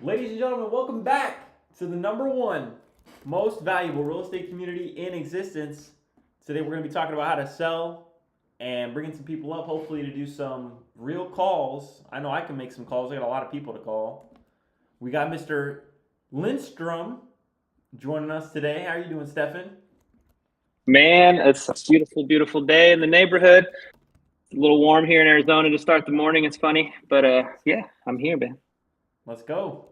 Ladies and gentlemen, welcome back to the number one most valuable real estate community in existence. Today we're going to be talking about how to sell and bringing some people up, hopefully to do some real calls. I know I can make some calls. I got a lot of people to call. We got Mr. Lindstrom joining us today. How are you doing, Stephan? Man, it's a beautiful, beautiful day in the neighborhood. It's a little warm here in Arizona to start the morning. It's funny, but yeah, I'm here, man. Let's go.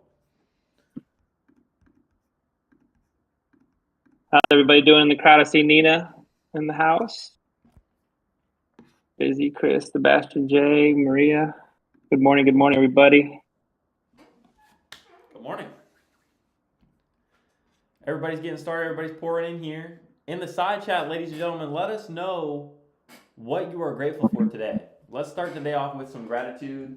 How's everybody doing in the crowd? I see Nina in the house. Busy, Chris, Sebastian, Jay, Maria. Good morning, everybody. Good morning. Everybody's getting started. Everybody's pouring in here. In the side chat, ladies and gentlemen, let us know what you are grateful for today. Let's start the day off with some gratitude.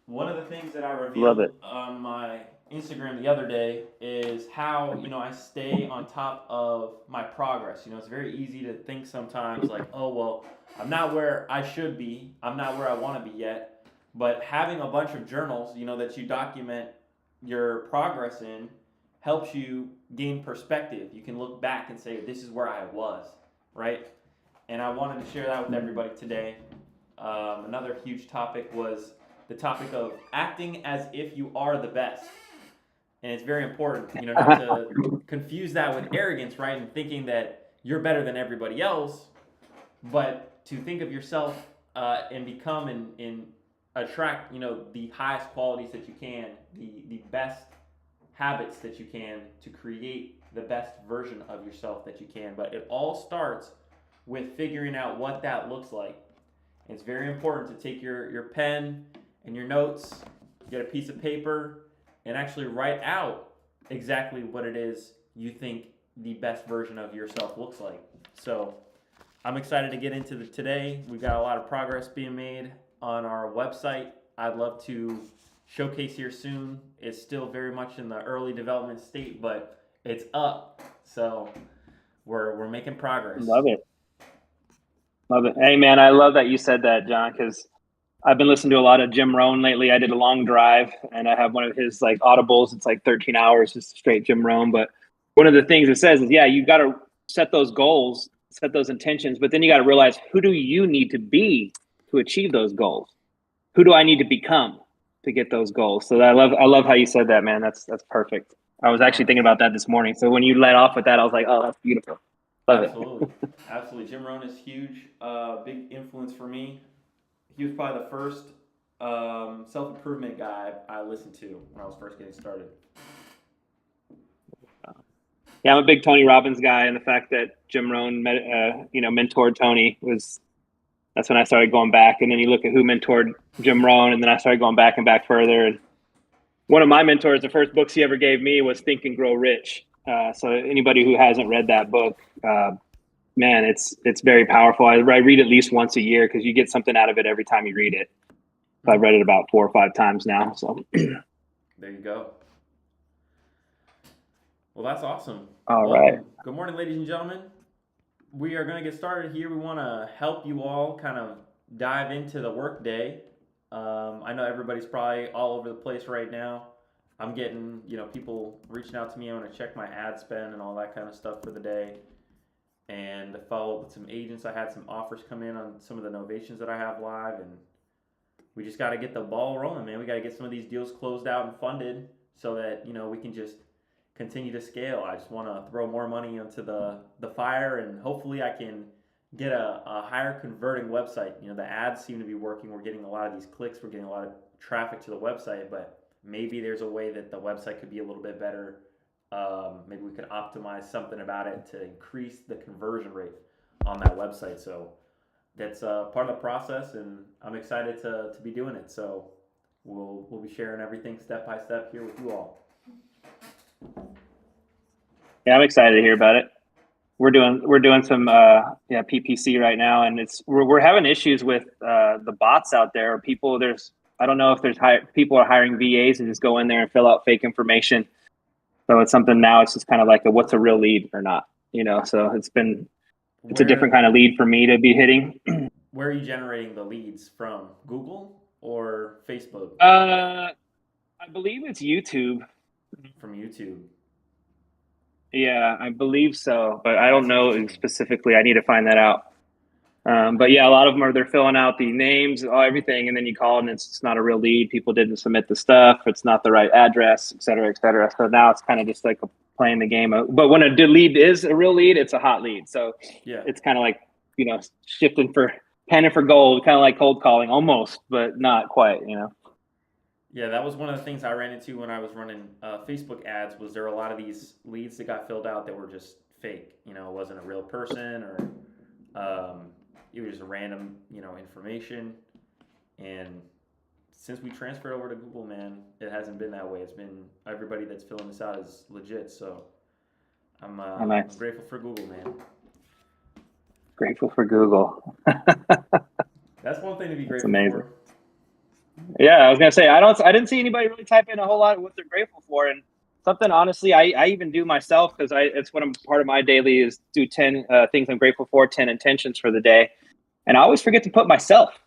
One of the things that I Love revealed it. on my Instagram the other day is how, I stay on top of my progress. It's very easy to think sometimes like, oh, well, I'm not where I should be. I'm not where I want to be yet. But having a bunch of journals, that you document your progress in helps you gain perspective. You can look back and say, this is where I was, right? And I wanted to share that with everybody today. Another huge topic was the topic of acting as if you are the best. And it's very important, not to confuse that with arrogance, right? And thinking that you're better than everybody else, but to think of yourself and become and attract, the highest qualities that you can, the best habits that you can to create the best version of yourself that you can. But it all starts with figuring out what that looks like. It's very important to take your pen and your notes, get a piece of paper, and actually write out exactly what it is you think the best version of yourself looks like. So I'm excited to get into today. We've got a lot of progress being made on our website. I'd love to showcase here soon. It's still very much in the early development state, but it's up. So we're making progress. Love it. Love it. Hey, man, I love that you said that, John, because I've been listening to a lot of Jim Rohn lately. I did a long drive and I have one of his like audibles. It's like 13 hours, just straight Jim Rohn. But one of the things it says is, yeah, you got to set those goals, set those intentions, but then you got to realize, who do you need to be to achieve those goals? Who do I need to become to get those goals? So I love how you said that, man. That's perfect. I was actually No, thinking about that this morning. So when you led off with that, I was like, oh, that's beautiful. Love it. absolutely. Absolutely. Jim Rohn is huge. Big influence for me. He was probably the first self improvement guy I listened to when I was first getting started. Yeah, I'm a big Tony Robbins guy, and the fact that Jim Rohn, mentored Tony was that's when I started going back. And then you look at who mentored Jim Rohn, and then I started going back and back further. And one of my mentors, the first books he ever gave me was Think and Grow Rich. So anybody who hasn't read that book, man, it's very powerful. I read at least once a year because you get something out of it every time you read it. So I've read it about 4 or 5 times now. So There you go. Well, that's awesome. all right. Welcome. Good morning, ladies and gentlemen. We are going to get started here. We want to help you all kind of dive into the workday. I know everybody's probably all over the place right now. I'm getting, people reaching out to me. I want to check my ad spend and all that kind of stuff for the day. And to follow up with some agents. I had some offers come in on some of the novations that I have live, and we just got to get the ball rolling, man. We got to get some of these deals closed out and funded so that we can just continue to scale. I just want to throw more money into the fire, and hopefully I can get a higher converting website. The ads seem to be working. We're getting a lot of these clicks. We're getting a lot of traffic to the website, but maybe there's a way that the website could be a little bit better. Maybe we could optimize something about it to increase the conversion rate on that website. So that's part of the process, and I'm excited to be doing it. So we'll be sharing everything step by step here with you all. Yeah, I'm excited to hear about it. We're doing some PPC right now, and we're having issues with the bots out there. People I don't know if people are hiring VAs and just go in there and fill out fake information. So it's something now. It's just kind of like what's a real lead or not, So it's a different Where kind of lead for me to be hitting. where are you generating the leads from? Google or Facebook? Uh, I believe it's YouTube. From YouTube. Yeah, I believe so, but I don't That's know interesting. specifically. I need to find that out. But yeah, a lot of them are they're filling out the names, everything, and then you call and it's not a real lead. People didn't submit the stuff. It's not the right address, et cetera, et cetera. So now it's kind of just like playing the game. But when a lead is a real lead, it's a hot lead. So Yeah. it's kind of like shifting for penning for gold, kind of like cold calling, almost, but not quite. Yeah, that was one of the things I ran into when I was running Facebook ads. Was there were a lot of these leads that got filled out that were just fake? It wasn't a real person, or it was just random, information. And since we transferred over to Google, man, it hasn't been that way. It's been everybody that's filling this out is legit. So Oh, I'm nice. grateful for Google, man. Grateful for Google. That's one thing to be That's grateful amazing. for. Yeah, I was gonna say I didn't see anybody really type in a whole lot of what they're grateful for, and something honestly I even do myself because it's what I'm part of my daily is do 10 things I'm grateful for, 10 intentions for the day, and I always forget to put myself.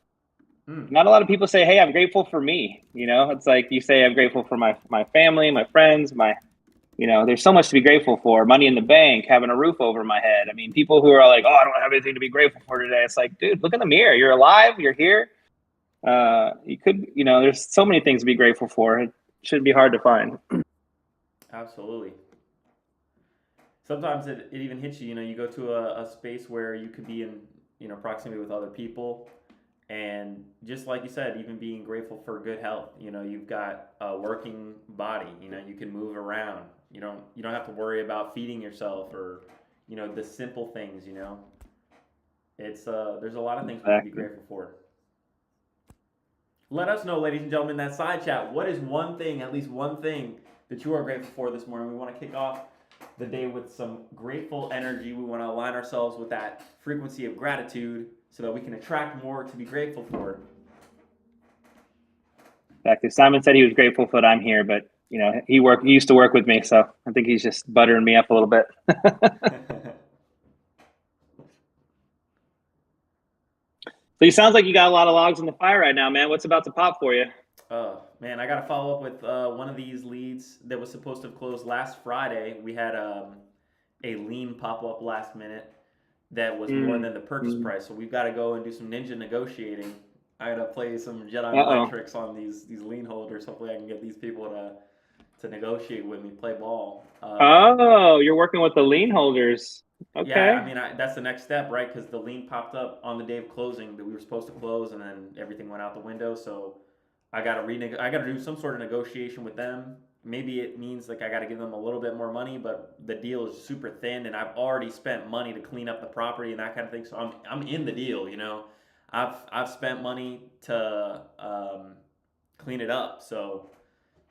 Hmm. Not a lot of people say, "Hey, I'm grateful for me." It's like you say, "I'm grateful for my family, my friends, my." There's so much to be grateful for. Money in the bank, having a roof over my head. I mean, people who are like, "Oh, I don't have anything to be grateful for today." It's like, dude, look in the mirror. You're alive. You're here. There's so many things to be grateful for. It shouldn't be hard to find. Absolutely. Sometimes it even hits you. You go to a space where you could be in proximity with other people, and just like you said, even being grateful for good health. You've got a working body. You can move around. You don't have to worry about feeding yourself, or the simple things. It's there's a lot of things we can be Exactly. grateful for. Let us know, ladies and gentlemen, that side chat. What is one thing, at least one thing, that you are grateful for this morning? We want to kick off the day with some grateful energy. We want to align ourselves with that frequency of gratitude so that we can attract more to be grateful for. Exactly. Simon said he was grateful that I'm here, but he used to work with me, so I think he's just buttering me up a little bit. So it sounds like you got a lot of logs in the fire right now, man. What's about to pop for you? Man, I got to follow up with one of these leads that was supposed to have closed last Friday. We had a lien pop up last minute that was more Mm. than the purchase Mm. price. So we've got to go and do some ninja negotiating. I got to play some Jedi mind Uh-oh. tricks on these lien holders. Hopefully, I can get these people to negotiate with me, play ball. Oh, you're working with the lien holders. Yeah, Okay. I mean that's the next step, right? Because the lien popped up on the day of closing that we were supposed to close, and then everything went out the window. So I got to do some sort of negotiation with them. Maybe it means like I got to give them a little bit more money, but the deal is super thin, and I've already spent money to clean up the property and that kind of thing. So I'm in the deal. I've spent money to clean it up. So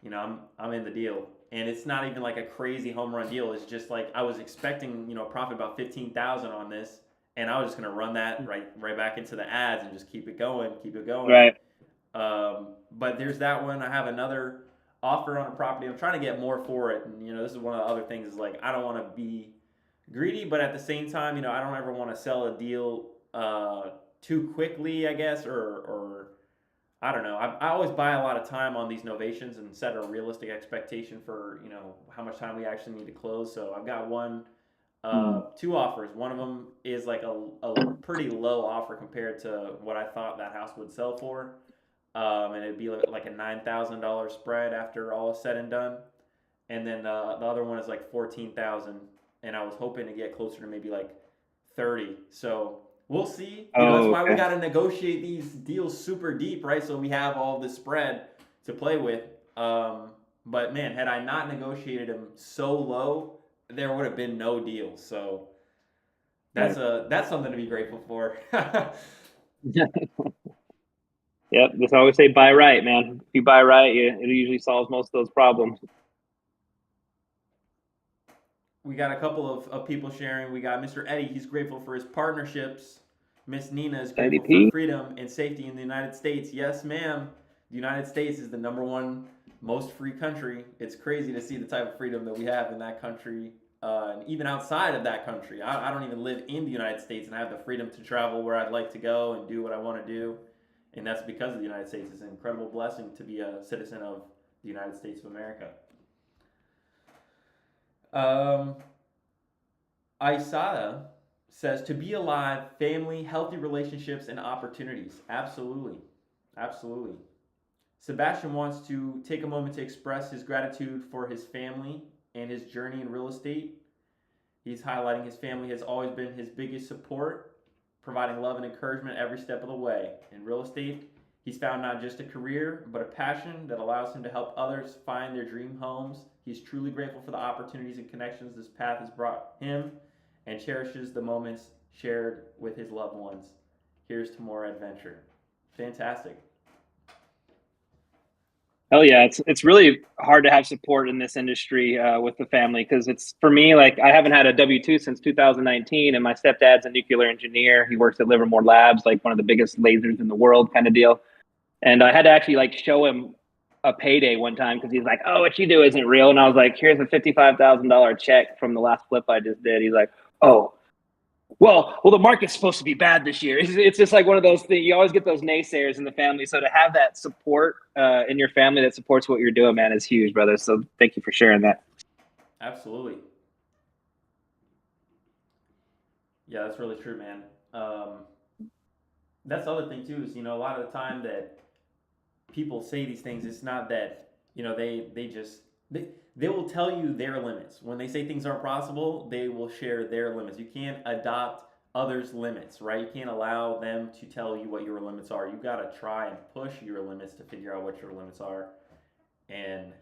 I'm in the deal, and it's not even like a crazy home run deal. It's just like I was expecting profit about 15,000 on this, and I was just gonna run that right back into the ads and just keep it going, keep it going. Right. But there's that one. I have another offer on a property. I'm trying to get more for it, and this is one of the other things. Is like I don't want to be greedy, but at the same time, I don't ever want to sell a deal too quickly, I guess, or I don't know. I always buy a lot of time on these novations and set a realistic expectation for how much time we actually need to close. So I've got Mm. two offers. One of them is like a pretty low offer compared to what I thought that house would sell for, and it'd be like a $9,000 spread after all is said and done. And then the other one is like 14,000, and I was hoping to get closer to maybe like 30. So we'll see. That's Oh, why we okay. got to negotiate these deals super deep, right? So we have all this spread to play with. But man, had I not negotiated them so low, there would have been no deal. So Right. that's something to be grateful for. Yep. Just always say buy right, man. If you buy right, it usually solves most of those problems. We got a couple of people sharing. We got Mr. Eddie. He's grateful for his partnerships. Miss Nina is Eddie grateful for P. freedom and safety in the United States. Yes, ma'am. The United States is the number one most free country. It's crazy to see the type of freedom that we have in that country, and even outside of that country. I don't even live in the United States, and I have the freedom to travel where I'd like to go and do what I want to do. And that's because of the United States. It's an incredible blessing to be a citizen of the United States of America. Um, Isada says to be alive, family, healthy relationships, and opportunities. Absolutely. Absolutely. Sebastian wants to take a moment to express his gratitude for his family and his journey in real estate. He's highlighting his family has always been his biggest support, providing love and encouragement every step of the way. In real estate, he's found not just a career, but a passion that allows him to help others find their dream homes. He's truly grateful for the opportunities and connections this path has brought him and cherishes the moments shared with his loved ones. Here's to more adventure. Fantastic. Hell yeah, it's really hard to have support in this industry with the family, because it's, for me, like, I haven't had a W-2 since 2019, and my stepdad's a nuclear engineer. He works at Livermore Labs, like one of the biggest lasers in the world kind of deal. And I had to actually like show him a payday one time because he's like, "Oh, what you do isn't real." And I was like, "Here's a $55,000 check from the last flip I just did." He's like, "Oh, well, the market's supposed to be bad this year." It's just like one of those things. You always get those naysayers in the family. So to have that support in your family that supports what you're doing, man, is huge, brother. So thank you for sharing that. Absolutely. Yeah, that's really true, man. That's the other thing too is a lot of the time that people say these things, it's not that they will tell you their limits. When they say things aren't possible, they will share their limits. You can't adopt others' limits, right? You can't allow them to tell you what your limits are. You got to try and push your limits to figure out what your limits are. And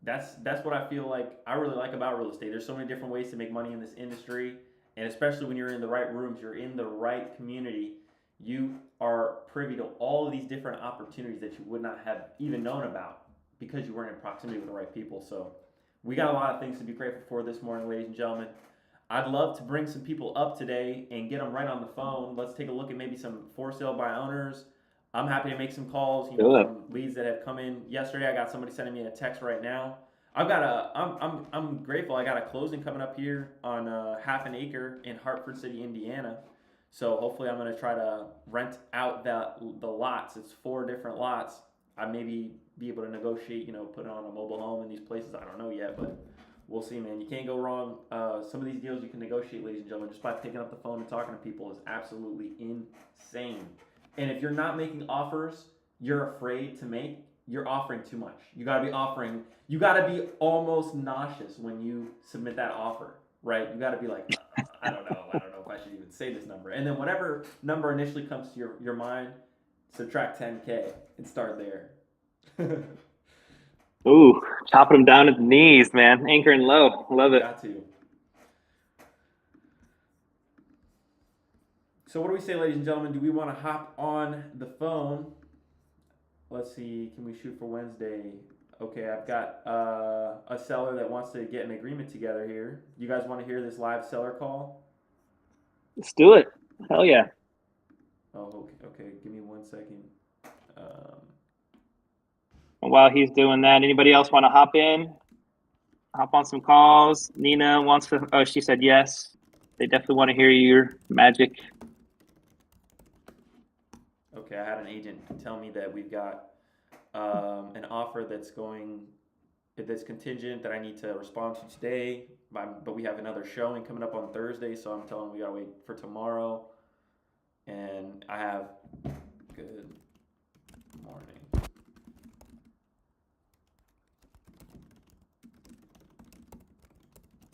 that's what I feel like I really like about real estate. There's so many different ways to make money in this industry, and especially when you're in the right rooms, you're in the right community, you are privy to all of these different opportunities that you would not have even known about because you weren't in proximity with the right people. So we got a lot of things to be grateful for this morning, ladies and gentlemen. I'd love to bring some people up today and get them right on the phone. Let's take a look at maybe some for sale by owners. I'm happy to make some calls, from leads that have come in yesterday. I got somebody sending me a text right now. I'm grateful. I got a closing coming up here on half an acre in Hartford City, Indiana. So hopefully I'm going to try to rent out the lots. It's 4 different lots. I maybe be able to negotiate, put on a mobile home in these places. I don't know yet, but we'll see, man. You can't go wrong. Some of these deals you can negotiate, ladies and gentlemen, just by picking up the phone and talking to people is absolutely insane. And if you're not making offers you're afraid to make, you're offering too much. You got to be almost nauseous when you submit that offer, right? You got to be like, I don't know if I should even say this number. And then whatever number initially comes to your mind, subtract 10K and start there. Ooh, chopping them down at the knees, man. Anchoring low. Love it. Got to. So what do we say, ladies and gentlemen? Do we want to hop on the phone? Let's see. Can we shoot for Wednesday? Okay, I've got a seller that wants to get an agreement together here. You guys want to hear this live seller call? Let's do it. Hell yeah. Oh, okay. Give me 1 second. While he's doing that, anybody else want to hop in? Hop on some calls. Nina wants to. Oh, she said yes. They definitely want to hear your magic. Okay, I had an agent tell me that we've got an offer that's contingent that I need to respond to today, but we have another showing coming up on Thursday, so I'm telling them we gotta wait for tomorrow. And I have good morning.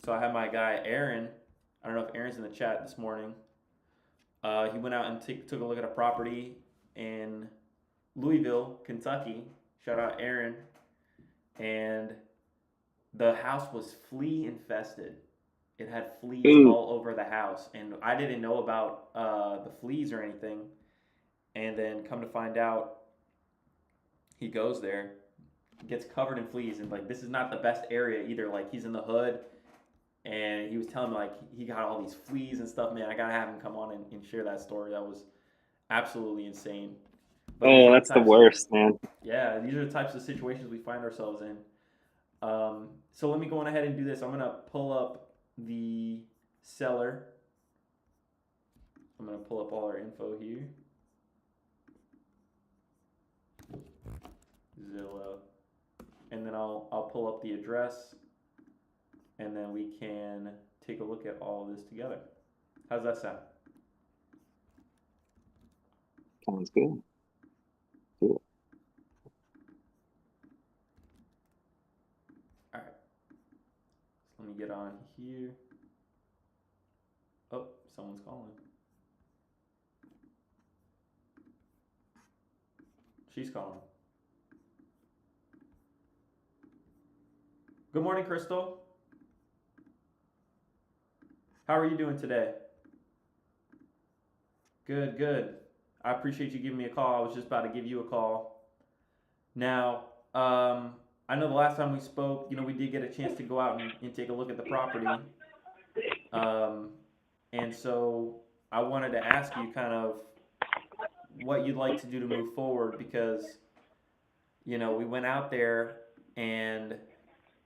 So I have my guy Aaron. I don't know if Aaron's in the chat this morning. He went out and took a look at a property in Louisville, Kentucky. Shout out Aaron. And the house was flea infested. It had fleas all over the house. And I didn't know about the fleas or anything. And then come to find out, he goes there, gets covered in fleas. And like, this is not the best area either. Like, he's in the hood. And he was telling me, like, he got all these fleas and stuff. Man, I got to have him come on and share that story. That was absolutely insane. But that's the worst, man. Yeah, these are the types of situations we find ourselves in. So let me go on ahead and do this. I'm going to pull up the seller. I'm going to pull up all our info here. Zillow. pull up the address, and then we can take a look at all of this together. How's that sound? Sounds good. All right. So let me get on here. Oh, someone's calling. She's calling. Good morning, Crystal. How are you doing today? Good, good. I appreciate you giving me a call. I was just about to give you a call. Now, I know the last time we spoke, we did get a chance to go out and take a look at the property. And so I wanted to ask you kind of what you'd like to do to move forward because, we went out there and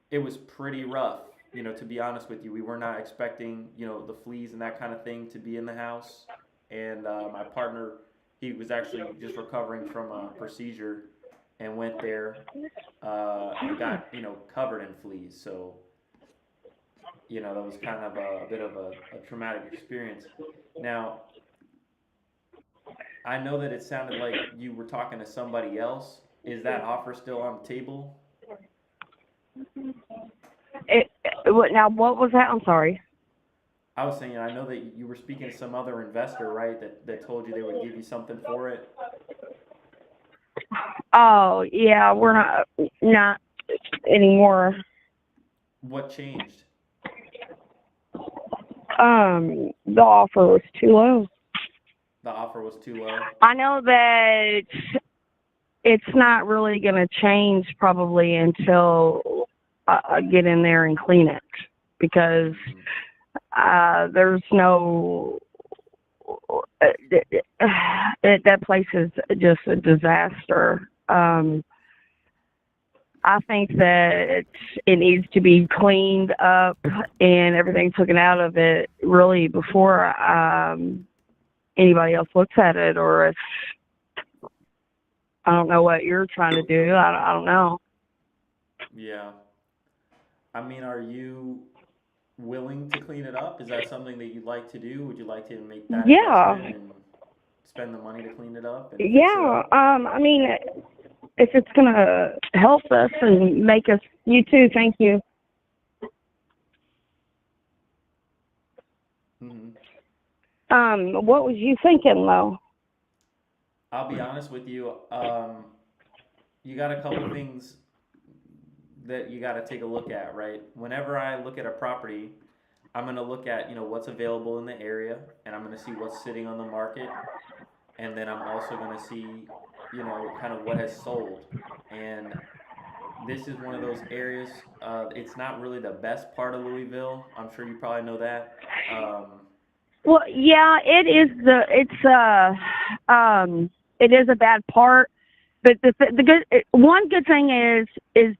it was pretty rough. To be honest with you, we were not expecting, the fleas and that kind of thing to be in the house. And my partner, he was actually just recovering from a procedure and went there and got, covered in fleas. So, that was kind of a bit of a traumatic experience. Now, I know that it sounded like you were talking to somebody else. Is that offer still on the table? Now, what was that? I'm sorry. I was saying, I know that you were speaking to some other investor, right? That told you they would give you something for it. Oh, yeah, we're not anymore. What changed? The offer was too low. The offer was too low. I know that it's not really going to change probably until I get in there and clean it because there's no that place is just a disaster. I think that it needs to be cleaned up and everything taken out of it really before anybody else looks at it, or if I don't know what you're trying to do. I don't know. Yeah. I mean, are you willing to clean it up? Is that something that you'd like to do? Would you like to make that investment and spend the money to clean it up? And fix it up? I mean, if it's gonna help us and make us, you too. Thank you. Mm-hmm. What was you thinking, though? I'll be honest with you. You got a couple things that you got to take a look at, right? Whenever I look at a property, I'm going to look at, what's available in the area, and I'm going to see what's sitting on the market, and then I'm also going to see, kind of what has sold. And this is one of those areas. It's not really the best part of Louisville. I'm sure you probably know that. Well, yeah, it is it is a bad part, but one good thing is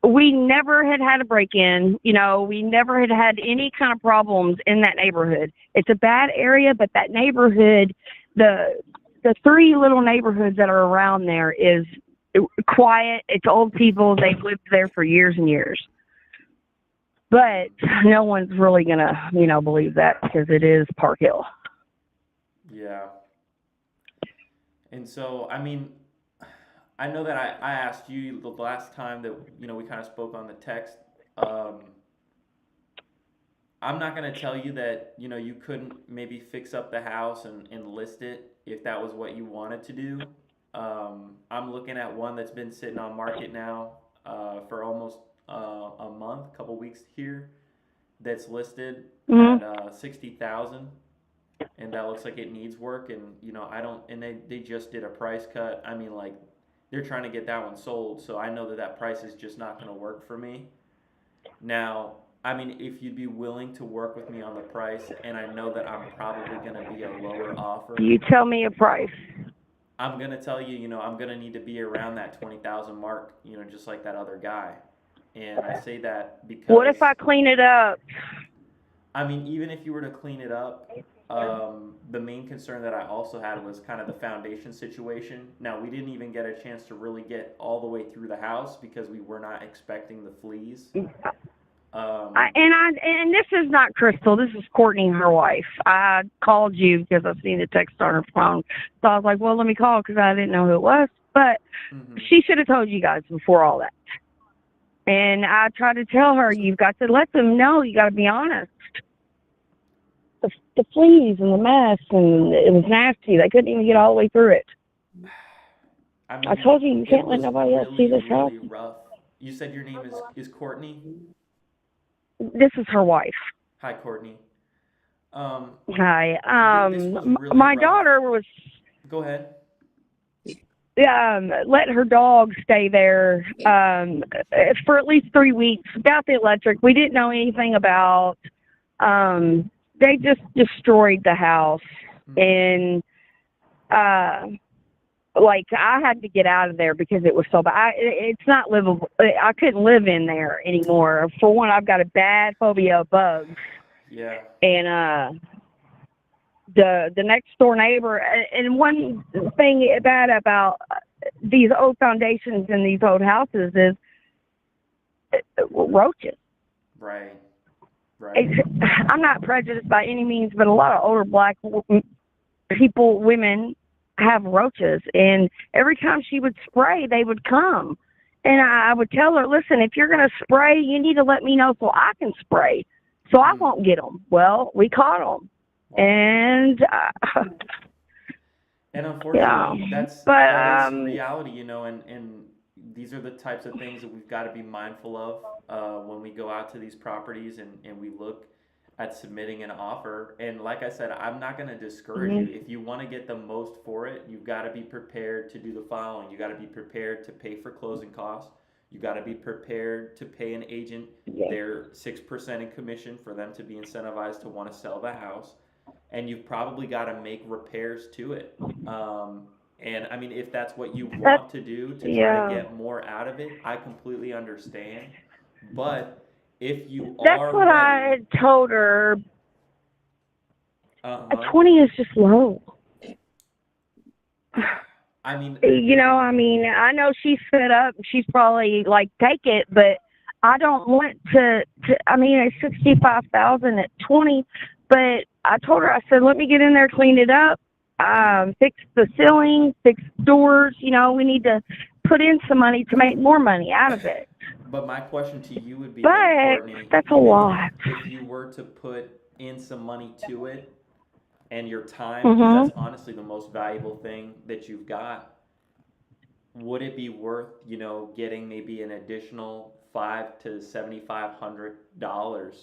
we never had a break-in. We never had any kind of problems in that neighborhood. It's a bad area, but that neighborhood, the three little neighborhoods that are around there is quiet. It's old people. They've lived there for years and years. But no one's really going to, believe that because it is Park Hill. Yeah. And so, I mean, I know that I asked you the last time that, we kind of spoke on the text. I'm not going to tell you that, you couldn't maybe fix up the house and list it if that was what you wanted to do. I'm looking at one that's been sitting on market now for almost a month, a couple weeks here, that's listed at 60,000, and that looks like it needs work. And they just did a price cut. I mean, like, they're trying to get that one sold, so I know that price is just not going to work for me. Now, I mean, if you'd be willing to work with me on the price, and I know that I'm probably going to be a lower offer. You tell me a price. I'm going to tell you, I'm going to need to be around that 20,000 mark, just like that other guy. And I say that because... What if I clean it up? I mean, even if you were to clean it up, The main concern that I also had was kind of the foundation situation. Now, we didn't even get a chance to really get all the way through the house because we were not expecting the fleas. Um, And this is not Crystal. This is Courtney, her wife. I called you because I've seen the text on her phone. So I was like, well, let me call because I didn't know who it was. But mhm. she should have told you guys before all that. And I tried to tell her, you've got to let them know. You got to be honest. The fleas and the mess, and it was nasty. They couldn't even get all the way through it. I I mean, told you, you it can't let was nobody else see this house. really rough. You said your name is Courtney? This is her wife. Hi, Courtney. Um, Hi. this was really My rough. daughter was Go ahead. let her dog stay there for at least 3 weeks. Got the electric. We didn't know anything about. They just destroyed the house, and like I had to get out of there because it was so bad. It's not livable. I couldn't live in there anymore. For one, I've got a bad phobia of bugs. Yeah. And the next door neighbor, and one thing bad about these old foundations in these old houses is roaches. Right. I'm not prejudiced by any means, but a lot of older black people, women, have roaches, and every time she would spray, they would come. And I would tell her, listen, if you're going to spray, you need to let me know so I can spray, so I won't get them. Well, we caught them. Wow. And unfortunately, that is reality, and these are the types of things that we've got to be mindful of when we go out to these properties and we look at submitting an offer. And like I said, I'm not going to discourage you. If you want to get the most for it, you've got to be prepared to do the following. You got to be prepared to pay for closing costs. You got to be prepared to pay an agent their 6% in commission for them to be incentivized to want to sell the house. And you've probably got to make repairs to it. And I mean, if that's what you want to do to try to get more out of it, I completely understand. But if you that's are what ready, I had told her. 20 is just low. I mean, I know she's fed up. She's probably like, take it, but I don't want to I mean, it's 65,000 at 20, but I told her, I said, let me get in there, clean it up, fix the ceiling, fix doors. We need to put in some money to make more money out of it. But my question to you would be, but Courtney, that's a lot. If you were to put in some money to it and your time, because that's honestly the most valuable thing that you've got, would it be worth, getting maybe an additional $500 to $7,500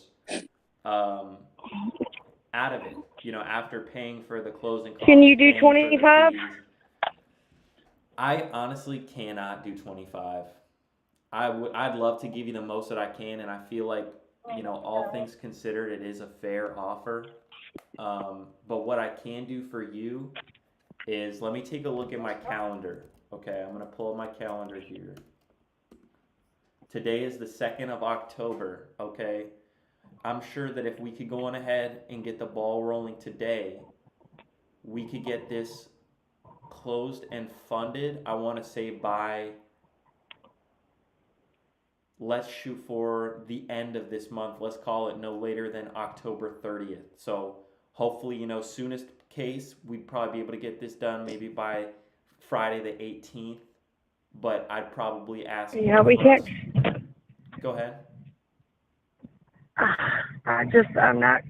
out of it, after paying for the closing costs? Can you do 25? I honestly cannot do 25. I'd love to give you the most that I can, and I feel like, all things considered, it is a fair offer. But what I can do for you is, let me take a look at my calendar. Okay, I'm gonna pull up my calendar here. Today is the 2nd of October, okay? I'm sure that if we could go on ahead and get the ball rolling today, we could get this closed and funded, I want to say by, let's shoot for the end of this month. Let's call it no later than October 30th. So hopefully, soonest case, we'd probably be able to get this done maybe by Friday the 18th. But I'd probably ask. Yeah, we can't. Go ahead. I'm not.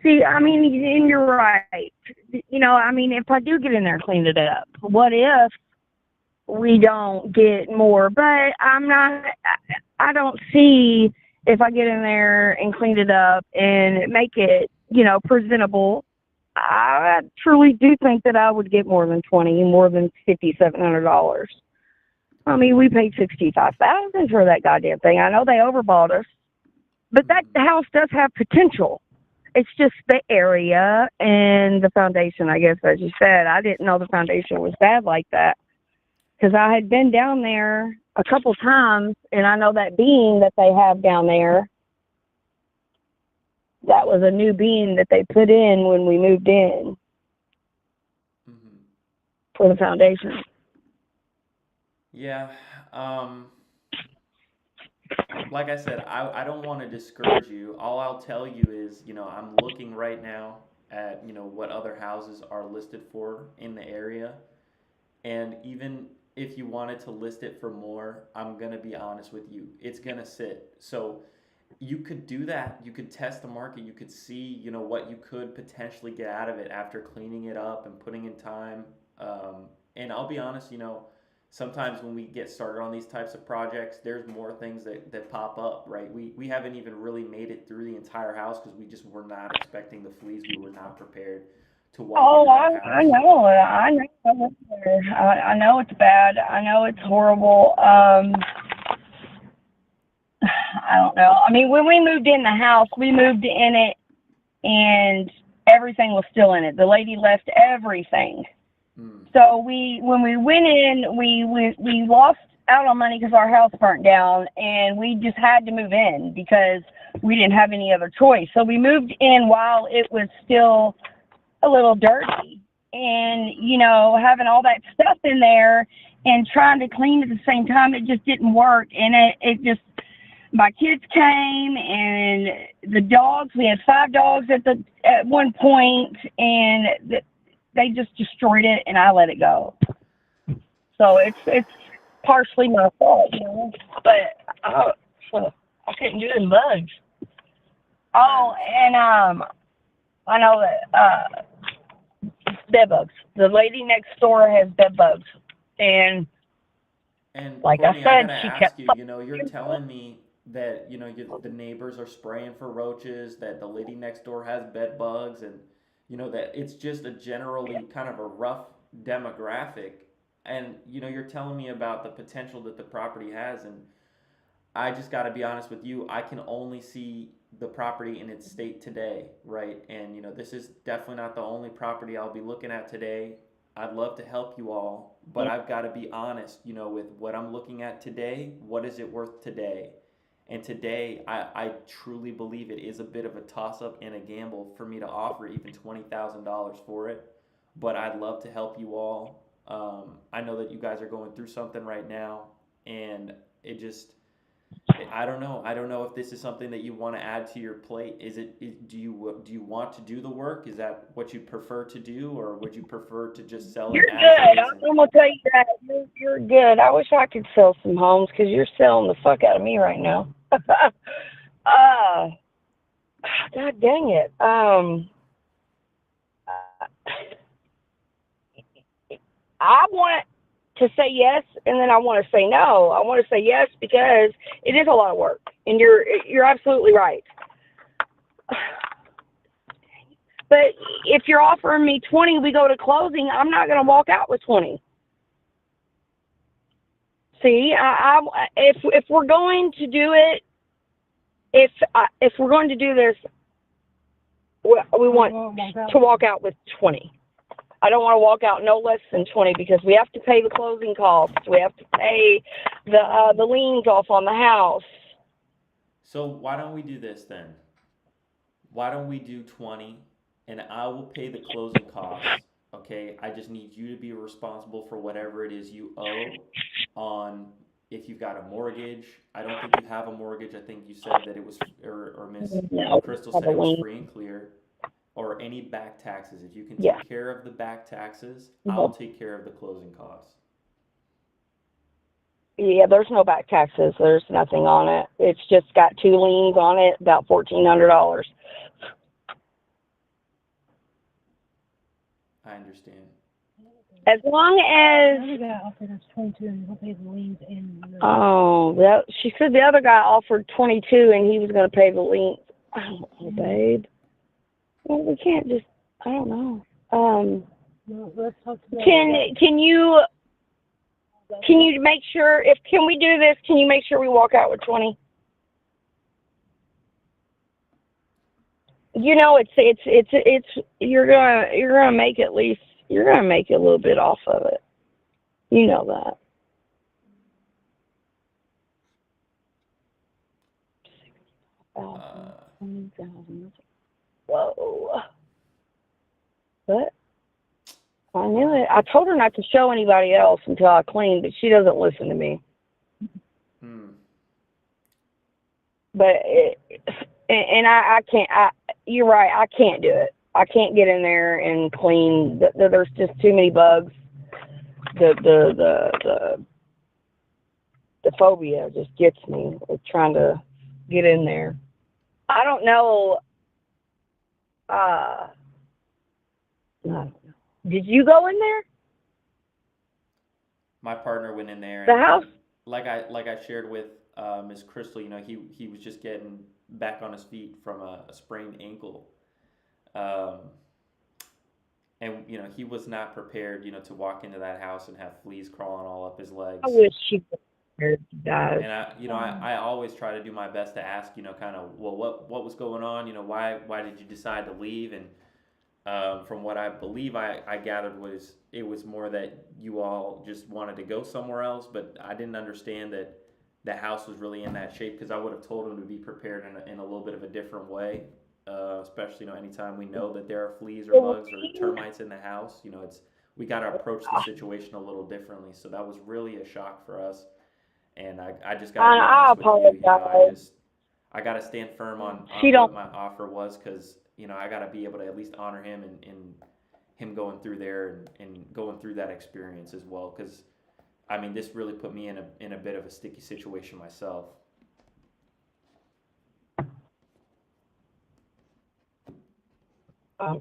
See, I mean, and you're right. If I do get in there and clean it up, what if we don't get more? But I don't see, if I get in there and clean it up and make it, presentable, I truly do think that I would get more than 20, more than $5,700. I mean, we paid $65,000 for that goddamn thing. I know they overbought us, but that house does have potential. It's just the area and the foundation, I guess, as you said. I didn't know the foundation was bad like that, because I had been down there a couple times, and I know that beam that they have down there. That was a new beam that they put in when we moved in Mm-hmm. for the foundation. Yeah. Like I said, I don't want to discourage you. All I'll tell you is, I'm looking right now at, what other houses are listed for in the area. And even if you wanted to list it for more, I'm going to be honest with you. It's going to sit. So you could do that. You could test the market. You could see, what you could potentially get out of it after cleaning it up and putting in time. And I'll be honest, sometimes when we get started on these types of projects, there's more things that pop up, right? We haven't even really made it through the entire house because we just were not expecting the fleas. We were not prepared to walk Oh, into that I house. know. I know. I know it's bad. I know it's horrible. I don't know. I mean, when we moved in the house, we moved in it and everything was still in it. The lady left everything. So when we went in, we lost out on money because our house burnt down, and we just had to move in because we didn't have any other choice. So we moved in while it was still a little dirty, and having all that stuff in there and trying to clean at the same time, it just didn't work. And it just, my kids came and the dogs. We had 5 dogs at one point, and they just destroyed it, and I let it go. So it's partially my fault, but I couldn't do it in bugs. Oh, and I know that bed bugs. The lady next door has bed bugs, and like Courtney, I said, gotta she ask kept. you, you're telling me that the neighbors are spraying for roaches, that the lady next door has bed bugs, and that it's just a generally kind of a rough demographic, and you're telling me about the potential that the property has, and I just got to be honest with you. I can only see the property in its state today, right? And this is definitely not the only property I'll be looking at today. I'd love to help you all, but I've got to be honest, with what I'm looking at today. What is it worth today? And today, I truly believe it is a bit of a toss up and a gamble for me to offer even $20,000 for it. But I'd love to help you all. I know that you guys are going through something right now, and it just I don't know. I don't know if this is something that you want to add to your plate. Do you want to do the work? Is that what you prefer to do, or would you prefer to just sell it You're as good. is? I'm gonna tell you that you're good. I wish I could sell some homes because you're selling the fuck out of me right now. God dang it. I want to say yes, and then I want to say no. I want to say yes because it is a lot of work, and you're absolutely right. But if you're offering me 20, we go to closing. I'm not going to walk out with 20. See, if we're going to do it, if we're going to do this, we want to walk out with 20. I don't want to walk out no less than 20 because we have to pay the closing costs. We have to pay the liens off on the house. So why don't we do this then? Why don't we do 20 and I will pay the closing costs, okay? I just need you to be responsible for whatever it is you owe on if you've got a mortgage. I don't think you have a mortgage. I think you said that it was, or Miss No, Crystal have said a it was lien. free and clear. Or any back taxes. If you can Yeah. take care of the back taxes, Mhm. I'll take care of the closing costs. Yeah, there's no back taxes. There's nothing on it. It's just got 2 liens on it, about $1,400. I understand. As long as she said the other guy offered 22 and he was going to pay the liens. I don't know, babe. Well, we can't just. I don't know. Let's talk to Can you make sure can we do this? Can you make sure we walk out with 20? It's you're gonna make at least you're gonna make a little bit off of it. You know that. $20,000. whoa. But I knew it. I told her not to show anybody else until I cleaned, but she doesn't listen to me. But I can't. You're right. I can't do it. I can't get in there and clean. There's just too many bugs. The phobia just gets me with trying to get in there. I don't know. I don't know. Did you go in there? My partner went in there. The house? Like I shared with Miss Crystal, he was just getting back on his feet from a sprained ankle. And he was not prepared, to walk into that house and have fleas crawling all up his legs. I wish she was prepared, guys. And I always try to do my best to ask, kind of, well, what was going on? Why did you decide to leave? And from what I believe I gathered it was more that you all just wanted to go somewhere else, but I didn't understand that the house was really in that shape, because I would have told him to be prepared in a little bit of a different way, especially anytime we know that there are fleas or bugs or termites in the house. We got to approach the situation a little differently. So that was really a shock for us, and I just got to be honest with you. I got to stand firm on what my offer was, because I got to be able to at least honor him and him going through there and going through that experience as well, because this really put me in a bit of a sticky situation myself. I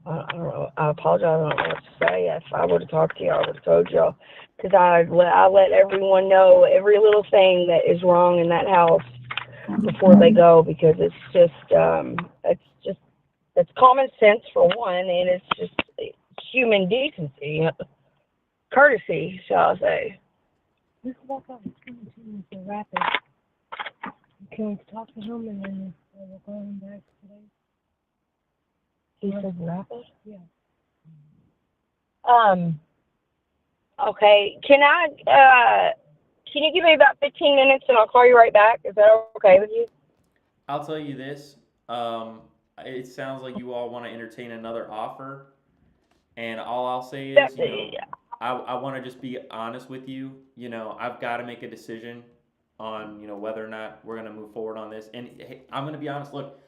don't know. I apologize. I don't know what to say. If I would have talked to you, I would have told y'all, because I let everyone know every little thing that is wrong in that house before they go, because it's common sense for one, and it's just human decency, courtesy, shall I say. We can walk out and see Mr. Rapid. Can we talk to him and then we'll go him back today? He said Rapid? Yeah. Okay. Can you give me about 15 minutes and I'll call you right back? Is that okay with you? I'll tell you this. It sounds like you all want to entertain another offer, and all I'll say is, I want to just be honest with you. I've got to make a decision on, whether or not we're going to move forward on this. And hey, I'm going to be honest. Look,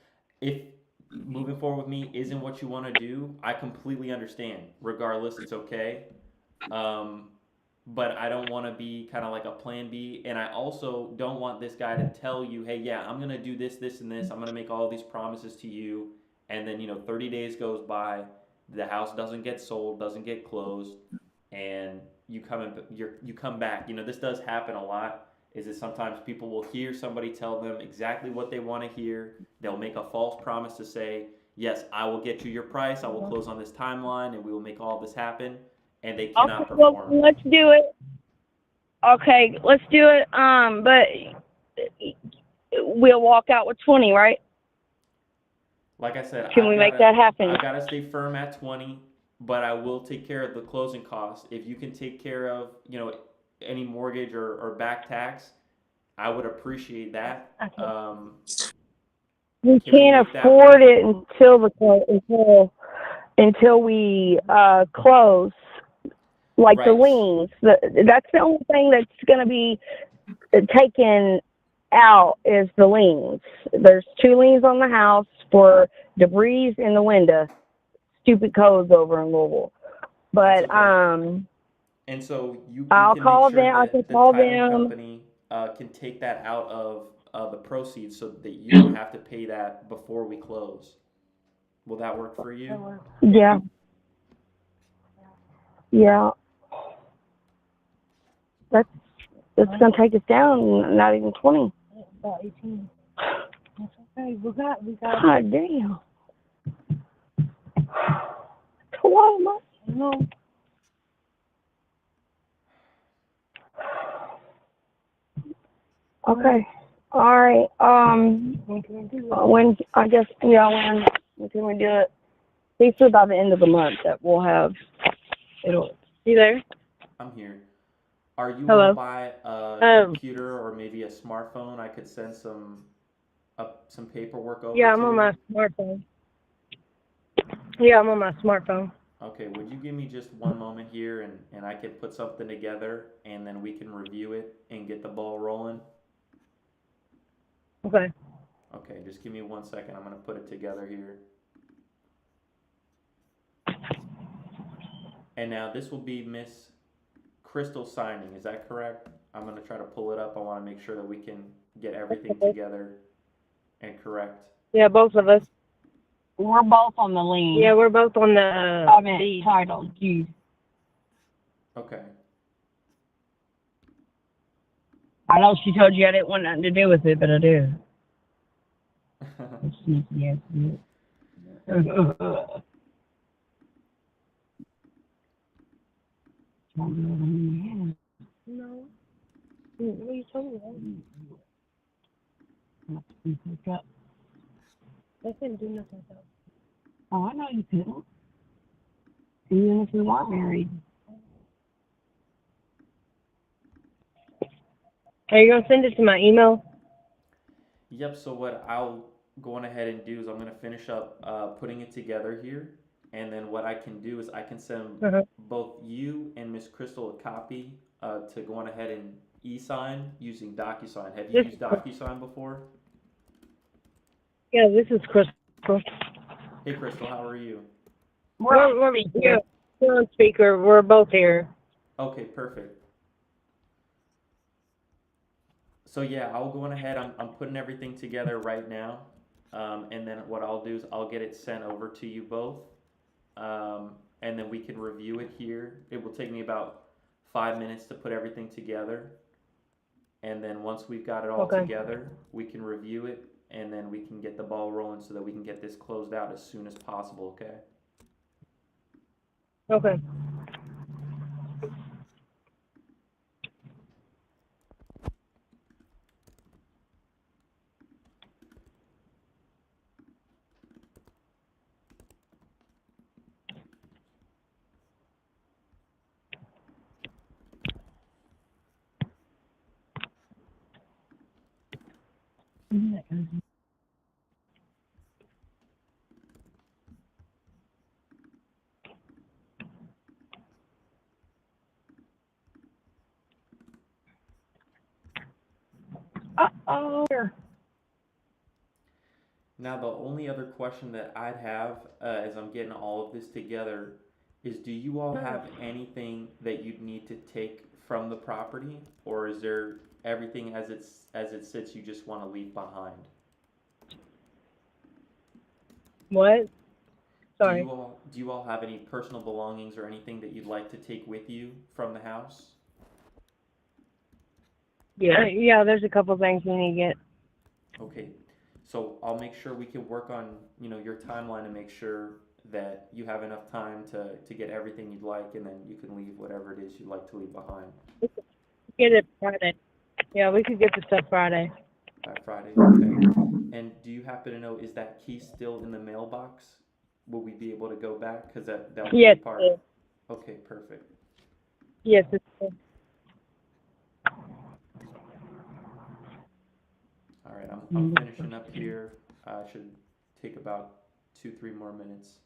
if moving forward with me isn't what you want to do, I completely understand. Regardless, it's okay. But I don't want to be kind of like a plan B. And I also don't want this guy to tell you, hey, yeah, I'm going to do this, this, and this. I'm going to make all these promises to you. And then, 30 days goes by, the house doesn't get sold, doesn't get closed, and you come back. This does happen a lot, is that sometimes people will hear somebody tell them exactly what they want to hear. They'll make a false promise to say, yes, I will get you your price, I will close on this timeline, and we will make all this happen. And they cannot perform. Well, let's do it. Okay, let's do it. But we'll walk out with 20, right? Like I said, can we make that happen? I gotta stay firm at 20, but I will take care of the closing costs. If you can take care of, any mortgage or back tax, I would appreciate that. Okay. We can't afford it until we close. Like right. The liens, that's the only thing that's going to be taken out is the liens. There's 2 liens on the house for debris in the window. Stupid codes over in Louisville. But okay. And so I'll call them. I can call them. Company can take that out of the proceeds, so that you don't have to pay that before we close. Will that work for you? Yeah. Yeah. That's gonna take us down, not even 20. About 18. That's okay. We got. God damn. That's a lot of money. No. Okay. All right. When can we do it? When can we do it? Basically by the end of the month that we'll have. You there? I'm here. Are you Hello? going to buy a computer or maybe a smartphone? I could send some paperwork over. Yeah, to I'm on you. my smartphone. Yeah, I'm on my smartphone. Okay, would you give me just one moment here and I can put something together and then we can review it and get the ball rolling? Okay. Okay, just give me 1 second. I'm gonna put it together here. And now this will be Miss Crystal signing, is that correct? I'm gonna try to pull it up. I wanna make sure that we can get everything together and correct. Yeah, both of us. We're both on the lien. Yeah, we're both on the I mean, title deed. Okay. I know she told you I didn't want nothing to do with it, but I do. Sneaky ass bitch. No. What are you talking about? I couldn't do nothing though. Oh, I know you couldn't. Even if you weren't married. Are you gonna send it to my email? Yep, so what I'll go on ahead and do is I'm gonna finish up putting it together here. And then what I can do is I can send Uh-huh. both you and Miss Crystal a copy to go on ahead and e-sign using DocuSign. Have you used DocuSign before? Yeah, this is Crystal. Hey Crystal, how are you? We're on speaker. We're both here. Okay, perfect. So yeah, I'll go on ahead. I'm putting everything together right now. And then what I'll do is I'll get it sent over to you both. And then we can review it here. It will take me about 5 minutes to put everything together. And then once we've got it all Okay. together, we can review it and then we can get the ball rolling so that we can get this closed out as soon as possible, okay? Okay. Uh-oh. Now, the only other question that I'd have as I'm getting all of this together is do you all have anything that you'd need to take from the property, or is there everything as it sits you just want to leave behind? What? Do Sorry. you all have any personal belongings or anything that you'd like to take with you from the house? Yeah, there's a couple things we need to get. Okay, so I'll make sure we can work on, your timeline to make sure that you have enough time to get everything you'd like, and then you can leave whatever it is you'd like to leave behind Get it Friday. Yeah, we could get the stuff Friday. by Friday. Okay. And do you happen to know, is that key still in the mailbox? Will we be able to go back? Because that will Yes. be part. Okay, perfect. Yes. It's All right, I'm finishing up here. Should take about 2-3 more minutes.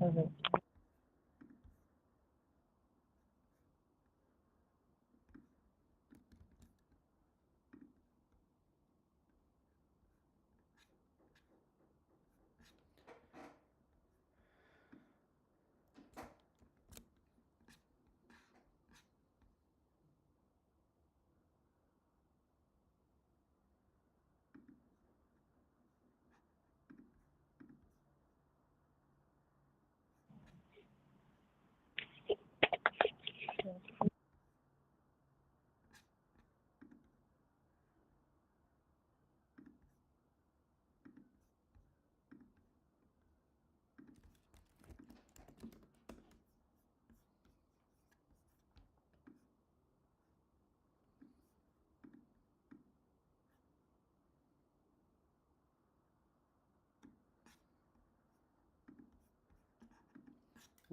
perfect.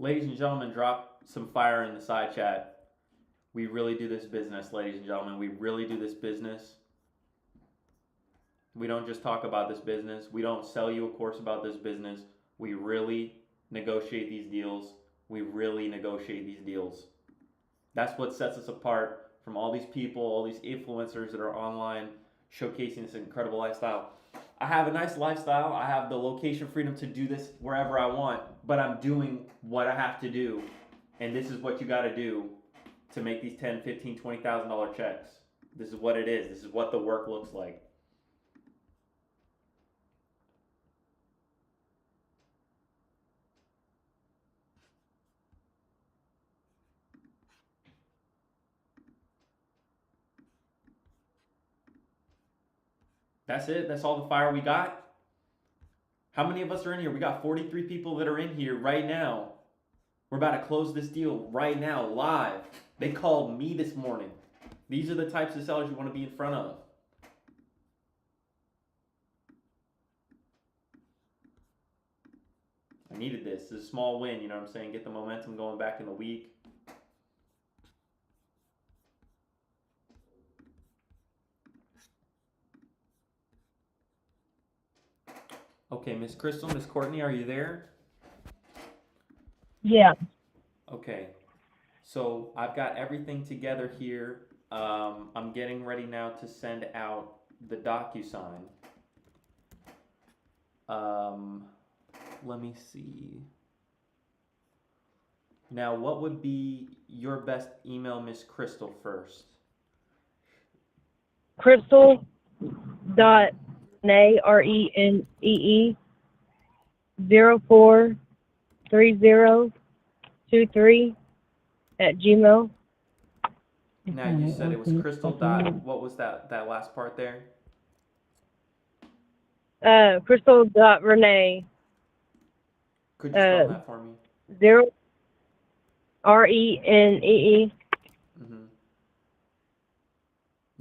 Ladies and gentlemen, drop some fire in the side chat. We really do this business, ladies and gentlemen. We really do this business. We don't just talk about this business. We don't sell you a course about this business. We really negotiate these deals. We really negotiate these deals. That's what sets us apart from all these people, all these influencers that are online showcasing this incredible lifestyle. I have a nice lifestyle. I have the location freedom to do this wherever I want, but I'm doing what I have to do. And this is what you got to do to make these $10,000, $15,000, $20,000 checks. This is what it is. This is what the work looks like. That's it. That's all the fire we got. How many of us are in here? We got 43 people that are in here right now. We're about to close this deal right now, live. They called me this morning. These are the types of sellers you want to be in front of. I needed this. This is a small win, you know what I'm saying? Get the momentum going back in the week. Okay, Miss Crystal, Miss Courtney, are you there? Yeah. Okay, so I've got everything together here. I'm getting ready now to send out the DocuSign. Let me see. Now, what would be your best email, Miss Crystal, first? Crystal dot RENEE 043023 at Gmail. Now, you said it was Crystal dot, what was that last part there? Crystal dot Renee Could you spell that for me? RENEE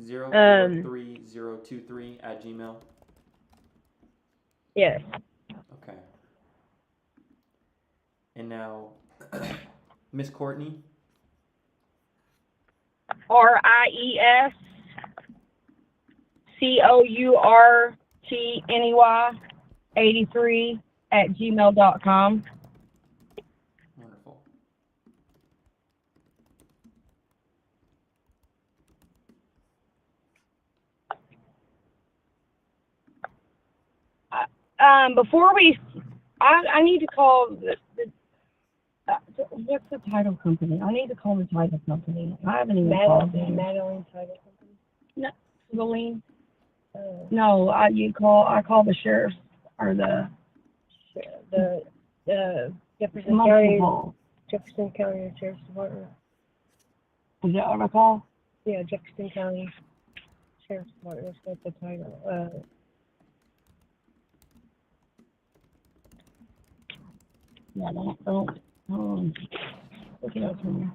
043023 at Gmail. Yes. Okay. And now, Miss Courtney. RIES COURTNEY 83 at gmail.com. Wonderful. Before I need to call what's the title company? I need to call the title company. I haven't even called them. Madeline Title Company. No, Celine. No, I call the sheriff or the Jefferson County Sheriff's Department. Is that what I call? Yeah, Jefferson County Sheriff's Department. That's the title. Yeah, don't look it up for me.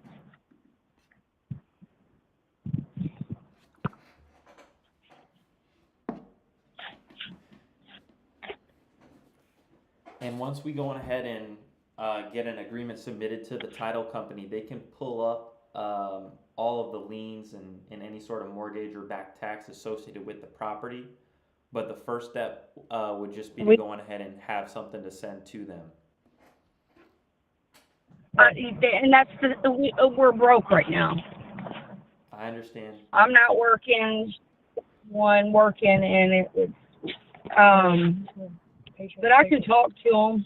And once we go on ahead and get an agreement submitted to the title company, they can pull up all of the liens and any sort of mortgage or back tax associated with the property. But the first step would just be to go on ahead and have something to send to them. And that's we're broke right now. I understand. I'm not working, and it's but I can talk to them.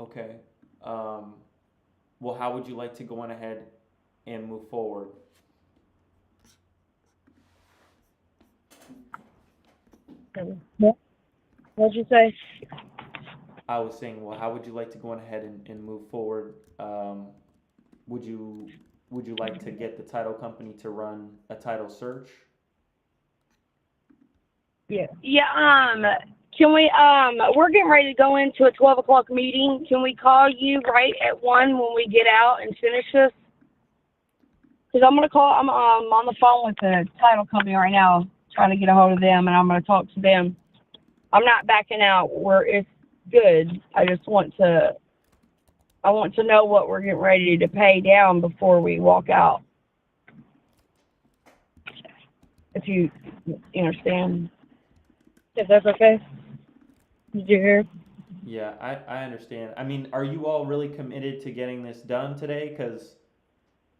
Okay. Well, how would you like to go on ahead and move forward? What'd you say? I was saying, well, how would you like to go on ahead and move forward? Would you like to get the title company to run a title search? Yeah. Yeah. Can we? We're getting ready to go into a 12 o'clock meeting. Can we call you right at 1 when we get out and finish this? Because I'm on the phone with the title company right now, trying to get a hold of them, and I'm gonna talk to them. I'm not backing out. good. I want to know what we're getting ready to pay down before we walk out. If you understand. If that's okay. Did you hear? Yeah, I understand. I mean, are you all really committed to getting this done today? Because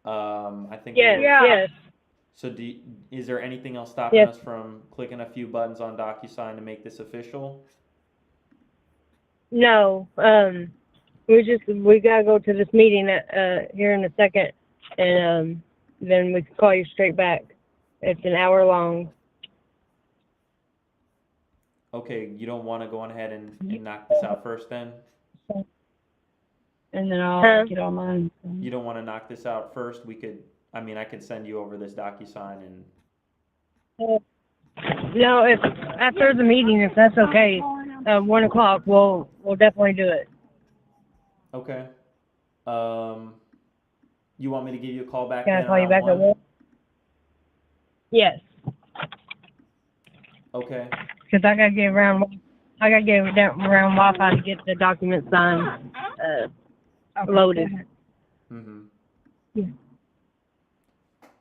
I think Yes. Yes. so is there anything else stopping Yes. us from clicking a few buttons on DocuSign to make this official? No. We gotta go to this meeting here in a second, and then we can call you straight back. It's an hour long. Okay, you don't want to go on ahead and knock this out first then? And then I'll Huh? get on mine. You don't want to knock this out first? I could send you over this DocuSign and No, if after the meeting, if that's okay, 1 o'clock, we'll definitely do it. okay. You want me to give you a call back Can I then call you around back at 1? 1? Yes, Okay. because I gotta get around Wi-Fi to get the document signed, loaded. Mhm. Yeah.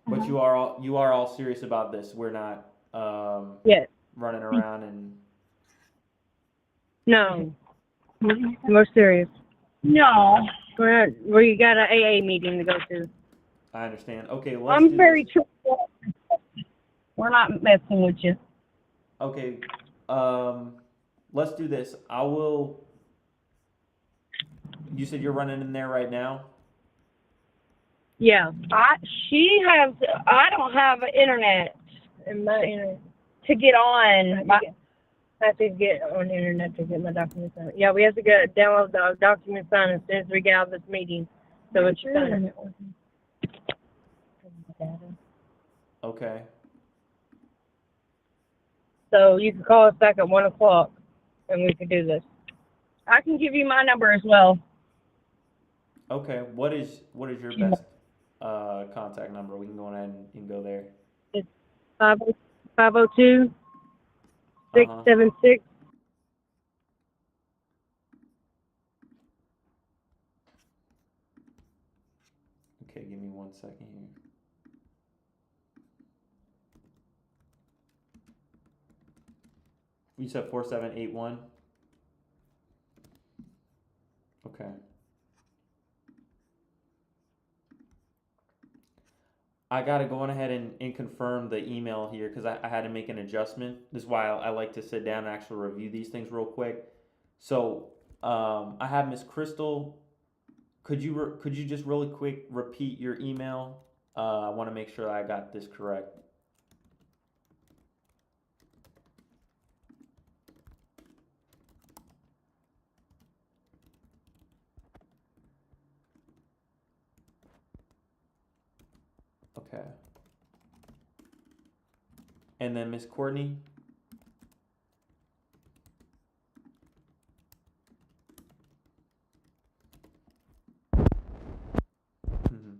But you are all serious about this. We're not Yes. running around and No. We're serious. No, We got an AA meeting to go to. I understand. Okay, let's I'm do very this. truthful. We're not messing with you. Okay. Let's do this. You said you're running in there right now? Yeah. I don't have internet And my internet. to get on. I have to get on the internet to get my documents signed. Yeah, we have to download the document signed as soon as we get out of this meeting. So it's done. Okay. So you can call us back at 1 o'clock, and we can do this. I can give you my number as well. Okay. What is your best contact number? We can go ahead and go there. 502 676. Okay, give me 1 second here. You said 4781? Okay. I gotta go on ahead and confirm the email here because I had to make an adjustment. This is why I like to sit down and actually review these things real quick. So I have Miss Crystal. Could you just really quick repeat your email? I want to make sure I got this correct. Okay. And then Miss Courtney. Mhm.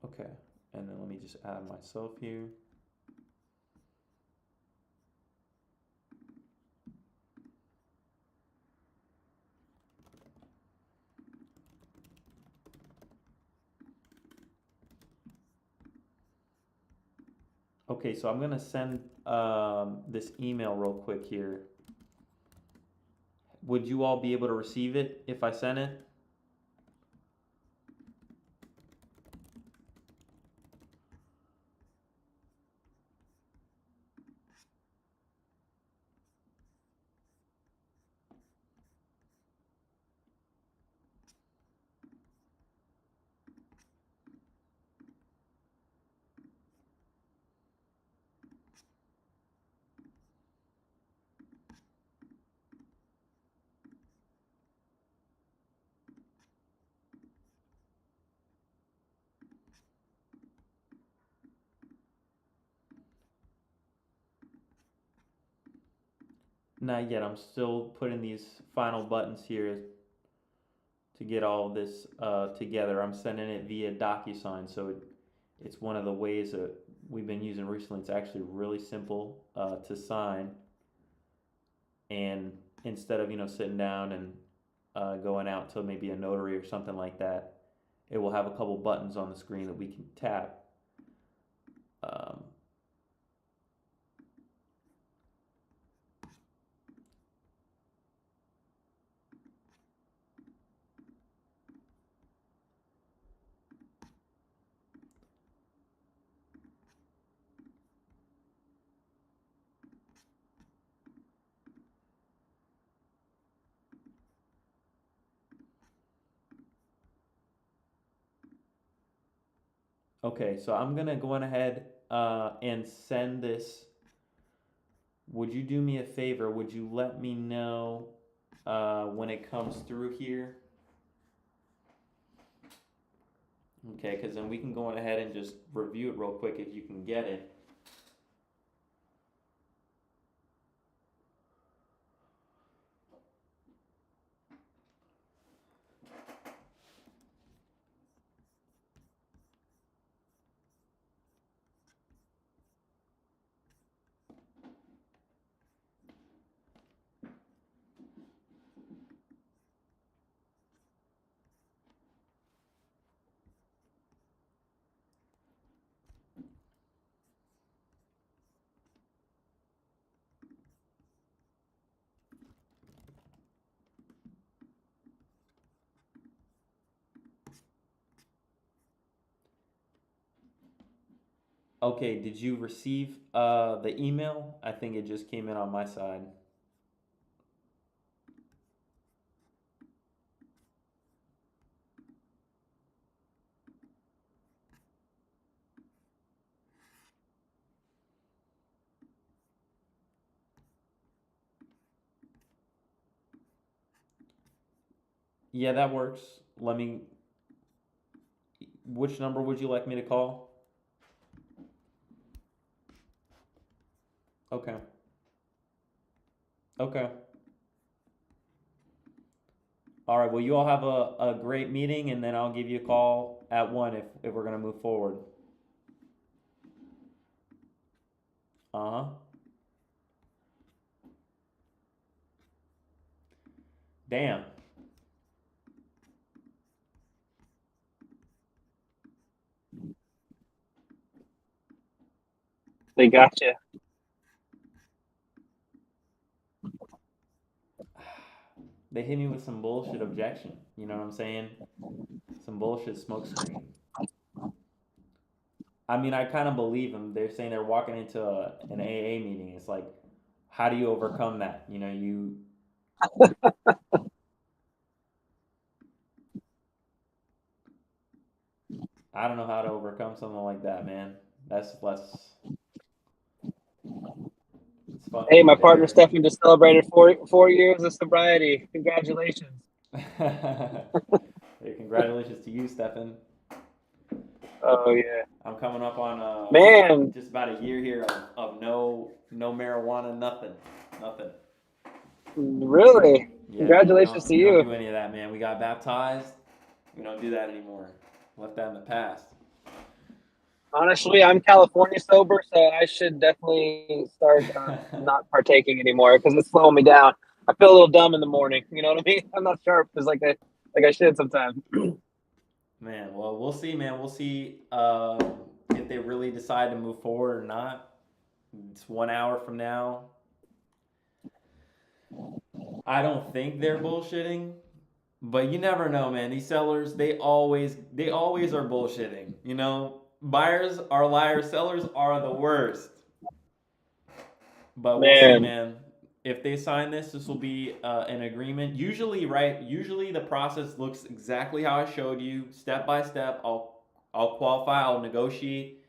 Okay. And then let me just add myself here. Okay, so I'm gonna send this email real quick here. Would you all be able to receive it if I send it? Not yet. I'm still putting these final buttons here to get all of this together. I'm sending it via DocuSign, so it's one of the ways that we've been using recently. It's actually really simple to sign, and instead of sitting down and going out to maybe a notary or something like that. It will have a couple buttons on the screen that we can tap. Um, okay, so I'm gonna go on ahead and send this. Would you do me a favor? Would you let me know when it comes through here? Okay, because then we can go on ahead and just review it real quick if you can get it. Okay, did you receive the email? I think it just came in on my side. Yeah, that works. Let me. Which number would you like me to call? Okay. Okay. All right. Well, you all have a great meeting, and then I'll give you a call at 1 if we're going to move forward. Uh huh. Damn. They got you. They hit me with some bullshit objection. You know what I'm saying? Some bullshit smokescreen. I mean, I kind of believe them. They're saying they're walking into an AA meeting. It's like, how do you overcome that? You. I don't know how to overcome something like that, man. That's less. It's fucking Hey, my partner embarrassing. Stephan just celebrated 4 years of sobriety. Congratulations. Hey, congratulations to you, Stephan. Oh yeah, I'm coming up on man. just about a year here of no marijuana, nothing. Really? Yeah, man, Congratulations to we don't you. do any of that, man. We got baptized. We don't do that anymore. Left that in the past. Honestly, I'm California sober, so I should definitely start not partaking anymore because it's slowing me down. I feel a little dumb in the morning. You know what I mean? I'm not sharp as like I should sometimes. Man, well, we'll see, man. We'll see if they really decide to move forward or not. It's 1 hour from now. I don't think they're bullshitting, but you never know, man. These sellers, they always are bullshitting. Buyers are liars, sellers are the worst. But we'll see, Man, man. If they sign this, this will be an agreement. Usually, right? Usually, the process looks exactly how I showed you, step by step. I'll qualify. I'll negotiate.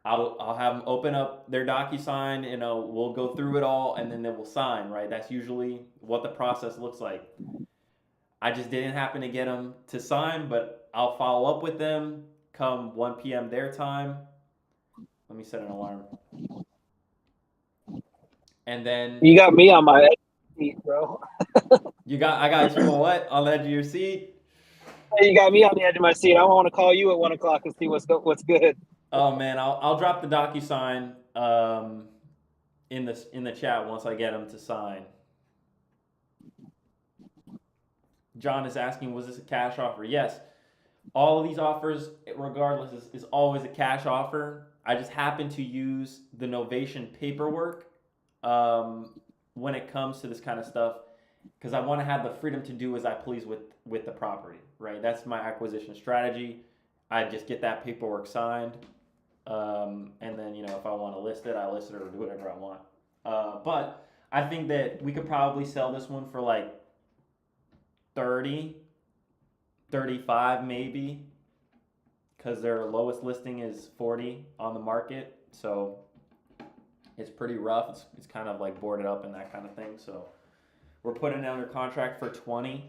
I'll have them open up their DocuSign. We'll go through it all, and then they will sign. Right? That's usually what the process looks like. I just didn't happen to get them to sign, but I'll follow up with them come 1 p.m. their time. Let me set an alarm. And then you got me on my seat, bro. I got you on what? On the edge of your seat? You got me on the edge of my seat. I want to call you at 1 o'clock and see what's good. Oh man, I'll drop the DocuSign in the chat once I get them to sign. John is asking, was this a cash offer? Yes. All of these offers, regardless, is always a cash offer. I just happen to use the Novation paperwork when it comes to this kind of stuff because I want to have the freedom to do as I please with the property, right? That's my acquisition strategy. I just get that paperwork signed, and then if I want to list it, I list it or do whatever I want. But I think that we could probably sell this one for like 30, 35 maybe, because their lowest listing is 40 on the market. So it's pretty rough. It's kind of like boarded up and that kind of thing. So we're putting it under contract for 20.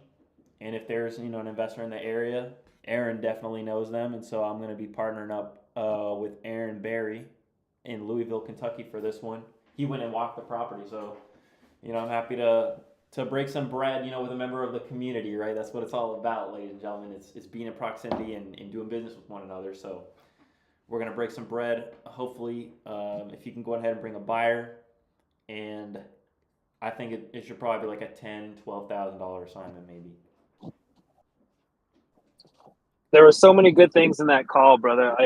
And if there's an investor in the area, Aaron definitely knows them, and so I'm going to be partnering up with Aaron Berry in Louisville, Kentucky for this one. He went and walked the property, so I'm happy to break some bread, with a member of the community, right? That's what it's all about, ladies and gentlemen. It's being in proximity and doing business with one another. So we're going to break some bread. Hopefully, if you can go ahead and bring a buyer, and I think it should probably be like a $10,000, $12,000 assignment maybe. There were so many good things in that call, brother.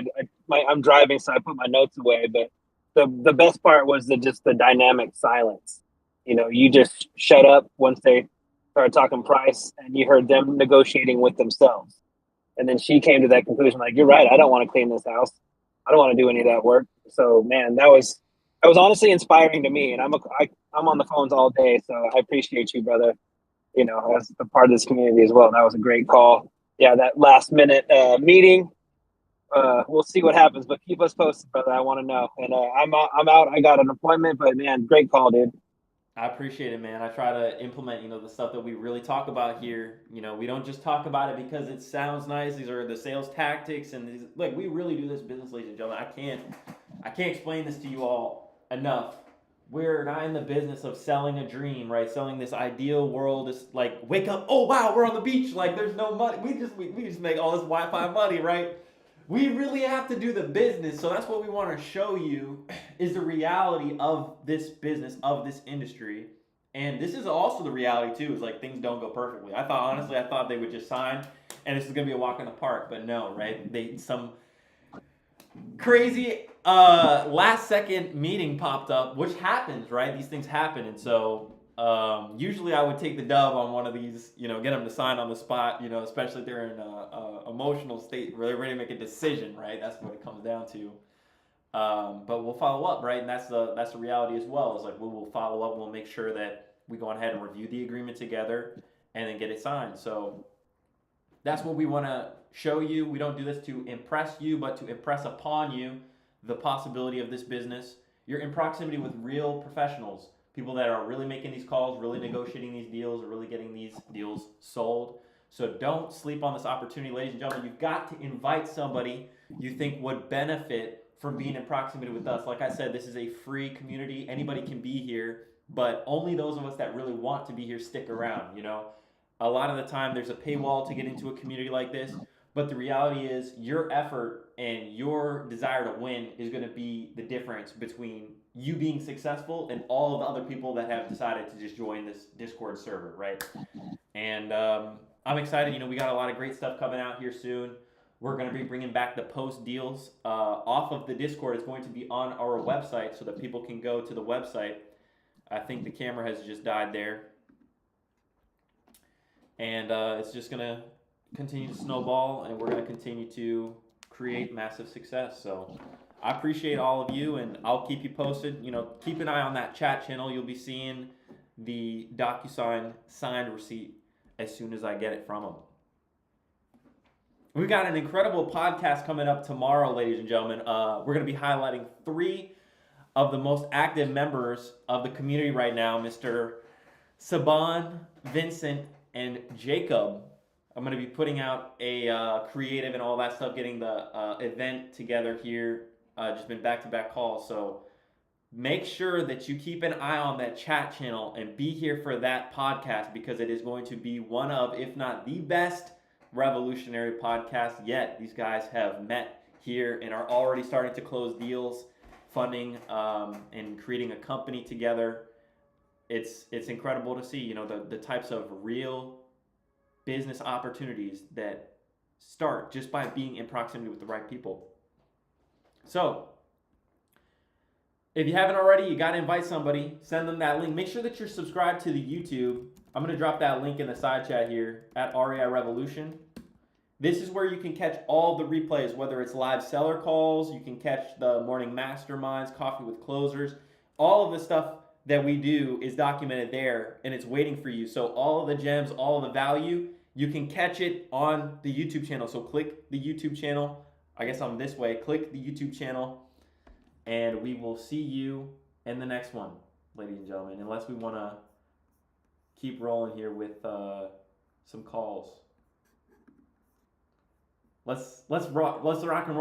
I'm driving, so I put my notes away. But the best part was just the dynamic silence. You just shut up once they started talking price, and you heard them negotiating with themselves. And then she came to that conclusion, like, you're right. I don't want to clean this house. I don't want to do any of that work. So, man, that was honestly inspiring to me. And I'm on the phones all day, so I appreciate you, brother. As a part of this community as well. That was a great call. Yeah, that last minute meeting. We'll see what happens, but keep us posted, brother. I want to know. And I'm out. I got an appointment, but man, great call, dude. I appreciate it, man. I try to implement, the stuff that we really talk about here. We don't just talk about it because it sounds nice. These are the sales tactics, and we really do this business, ladies and gentlemen. I can't explain this to you all enough. We're not in the business of selling a dream, right? Selling this ideal world. It's like, wake up, oh wow, we're on the beach. Like, there's no money. We just make all this Wi-Fi money, right? We really have to do the business. So that's what we want to show you is the reality of this business, of this industry. And this is also the reality too, is like things don't go perfectly. I thought they would just sign and this is going to be a walk in the park, but no, right? Some crazy last second meeting popped up, which happens, right? These things happen. And so usually I would take the dub on one of these, get them to sign on the spot, especially if they're in a emotional state where they're ready to make a decision, right? That's what it comes down to. But we'll follow up, right? And that's the reality as well. Is like we will follow up. We'll make sure that we go ahead and review the agreement together and then get it signed. So that's what we want to show you. We don't do this to impress you, but to impress upon you the possibility of this business. You're in proximity with real professionals, people that are really making these calls, really negotiating these deals, or really getting these deals sold. So don't sleep on this opportunity, ladies and gentlemen. You've got to invite somebody you think would benefit from being in proximity with us. Like I said, this is a free community. Anybody can be here, but only those of us that really want to be here stick around, A lot of the time there's a paywall to get into a community like this, but the reality is your effort and your desire to win is going to be the difference between you being successful and all of the other people that have decided to just join this Discord server, right? And I'm excited. We got a lot of great stuff coming out here soon. We're going to be bringing back the post deals off of the Discord. It's going to be on our website so that people can go to the website. I think the camera has just died there. And it's just going to continue to snowball, and we're going to continue to create massive success. So I appreciate all of you, and I'll keep you posted. Keep an eye on that chat channel. You'll be seeing the DocuSign signed receipt as soon as I get it from them. We've got an incredible podcast coming up tomorrow, ladies and gentlemen. We're going to be highlighting 3 of the most active members of the community right now, Mr. Stephan, Vincent, and Jacob. I'm going to be putting out a creative and all that stuff, getting the event together here. Just been back-to-back calls, so make sure that you keep an eye on that chat channel and be here for that podcast, because it is going to be one of, if not the best, revolutionary podcast yet. These guys have met here and are already starting to close deals, funding, and creating a company together. It's incredible to see, the types of real business opportunities that start just by being in proximity with the right people. So, if you haven't already, you got to invite somebody, send them that link. Make sure that you're subscribed to the YouTube. I'm going to drop that link in the side chat here at REI Revolution. This is where you can catch all the replays, whether it's live seller calls, you can catch the morning masterminds, coffee with closers. All of the stuff that we do is documented there, and it's waiting for you. So all of the gems, all of the value, you can catch it on the YouTube channel. So click the YouTube channel. I guess I'm this way. Click the YouTube channel, and we will see you in the next one, ladies and gentlemen, unless we want to keep rolling here with some calls. Let's rock and roll.